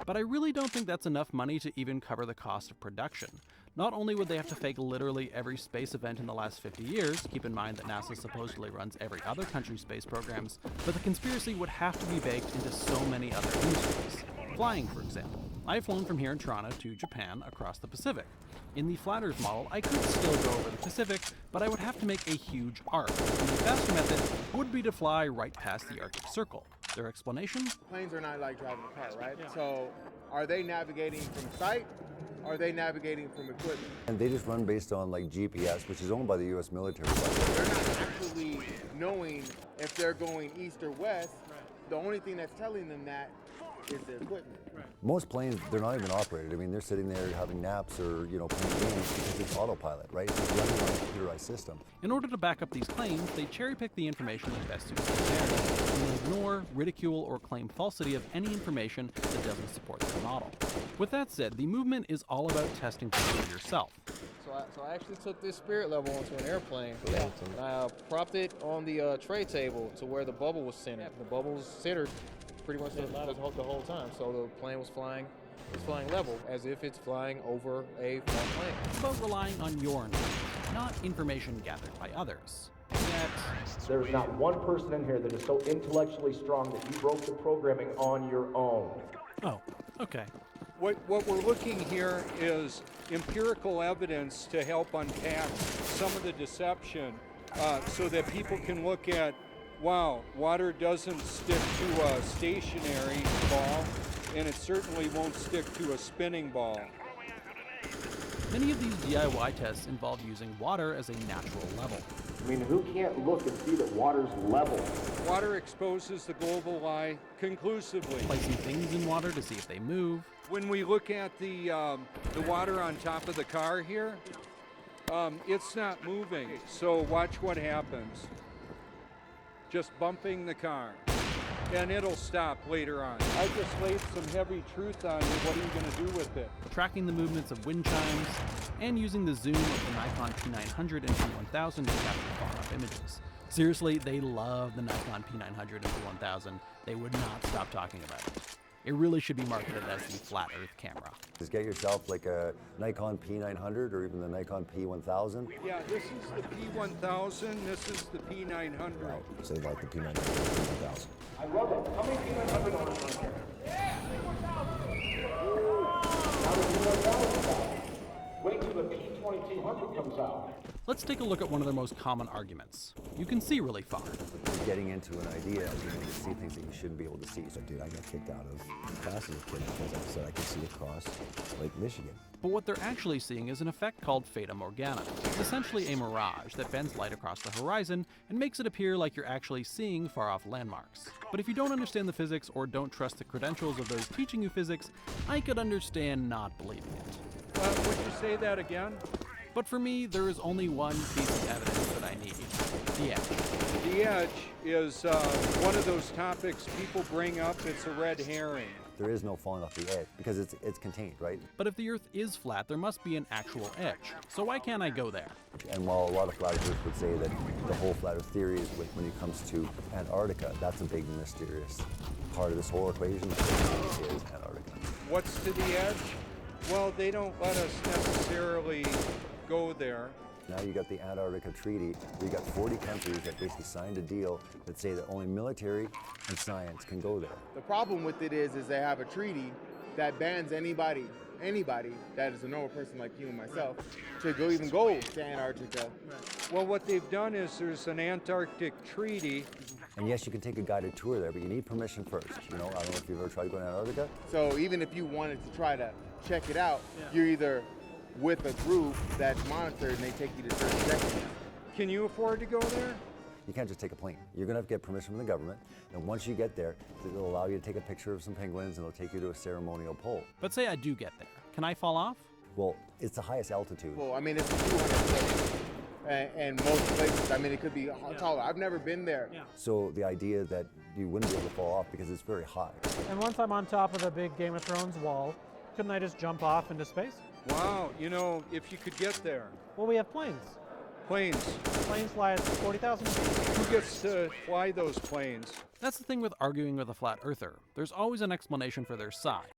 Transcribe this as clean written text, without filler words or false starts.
But I really don't think that's enough money to even cover the cost of production. Not only would they have to fake literally every space event in the last 50 years, keep in mind that NASA supposedly runs every other country's space programs, but the conspiracy would have to be baked into so many other industries. Flying, for example. I've flown from here in Toronto to Japan across the Pacific. In the flat Earth model, I could still go over the Pacific, but I would have to make a huge arc. And the faster method would be to fly right past the Arctic Circle. Their explanation? Planes are not like driving a car, right? Yeah. So are they navigating from sight? Or are they navigating from equipment? And they just run based on like GPS, which is owned by the U.S. military. They're not actually knowing if they're going east or west. Right. The only thing that's telling them that is the equipment. Right. Most planes, they're not even operated. I mean, they're sitting there having naps or, playing games because it's autopilot, right? It's running on a computerized system. In order to back up these claims, they cherry-pick the information that best suits their narrative, and they ignore, ridicule, or claim falsity of any information that doesn't support their model. With that said, the movement is all about testing for yourself. So I actually took this spirit level onto an airplane, and I propped it on the tray table to where the bubble was centered. The bubble was centered pretty much the whole time, so the plane was flying level, as if it's flying over a flat plane. It's about relying on your knowledge, not information gathered by others. Yet, there's not one person in here that is so intellectually strong that you broke the programming on your own. Oh, okay. What we're looking here is empirical evidence to help unpack some of the deception so that people can look at, wow, water doesn't stick to a stationary ball, and it certainly won't stick to a spinning ball. Many of these DIY tests involve using water as a natural level. I mean, who can't look and see that water's level? Water exposes the global lie conclusively. Placing things in water to see if they move. When we look at the water on top of the car here, it's not moving. So watch what happens. Just bumping the car, and it'll stop later on. I just laid some heavy truth on you. What are you going to do with it? Tracking the movements of wind chimes, and using the zoom of the Nikon P900 and P1000 to capture far-off images. Seriously, they love the Nikon P900 and P1000. They would not stop talking about it. It really should be marketed as the flat Earth camera. Just get yourself like a Nikon P900 or even the Nikon P1000. Yeah, this is the P1000, this is the P900. Wow, so like the P900 P1000. I love it. How many P900 owners are here? Yeah, 3,000. Now the P1000. Wait till the P2200 comes out. Let's take a look at one of their most common arguments. You can see really far. You're getting into an idea, you see things that you shouldn't be able to see. So, dude, I got kicked out of class as a kid because I said I could see across Lake Michigan. But what they're actually seeing is an effect called Fata Morgana. It's essentially a mirage that bends light across the horizon and makes it appear like you're actually seeing far-off landmarks. But if you don't understand the physics or don't trust the credentials of those teaching you physics, I could understand not believing it. Would you say that again? But for me, there is only one piece of evidence that I need: the edge. The edge is one of those topics people bring up. It's a red herring. There is no falling off the edge because it's contained, right? But if the Earth is flat, there must be an actual edge. So why can't I go there? And while a lot of flat earthers would say that the whole flat Earth theory is when it comes to Antarctica, that's a big mysterious part of this whole equation. Is Antarctica. What's to the edge? Well, they don't let us necessarily go there. Now you got the Antarctica Treaty. You got 40 countries that basically signed a deal that say that only military and science can go there. The problem with it is they have a treaty that bans anybody that is a normal person like you and myself to even go to Antarctica. Well, what they've done is there's an Antarctic treaty. And yes, you can take a guided tour there, but you need permission first. I don't know if you've ever tried going to Antarctica. So even if you wanted to try to check it out, you're either with a group that's monitored and they take you to certain sections. Can you afford to go there? You can't just take a plane. You're going to have to get permission from the government. And once you get there, it'll allow you to take a picture of some penguins and it'll take you to a ceremonial pole. But say I do get there. Can I fall off? Well, it's the highest altitude. Well, I mean, it's 200 feet. And most places, I mean, it could be taller. I've never been there. So the idea that you wouldn't be able to fall off because it's very high. And once I'm on top of the big Game of Thrones wall, couldn't I just jump off into space? Wow, if you could get there. Well, we have planes. Planes. Planes fly at 40,000 feet. Who gets to fly those planes? That's the thing with arguing with a flat earther. There's always an explanation for their side.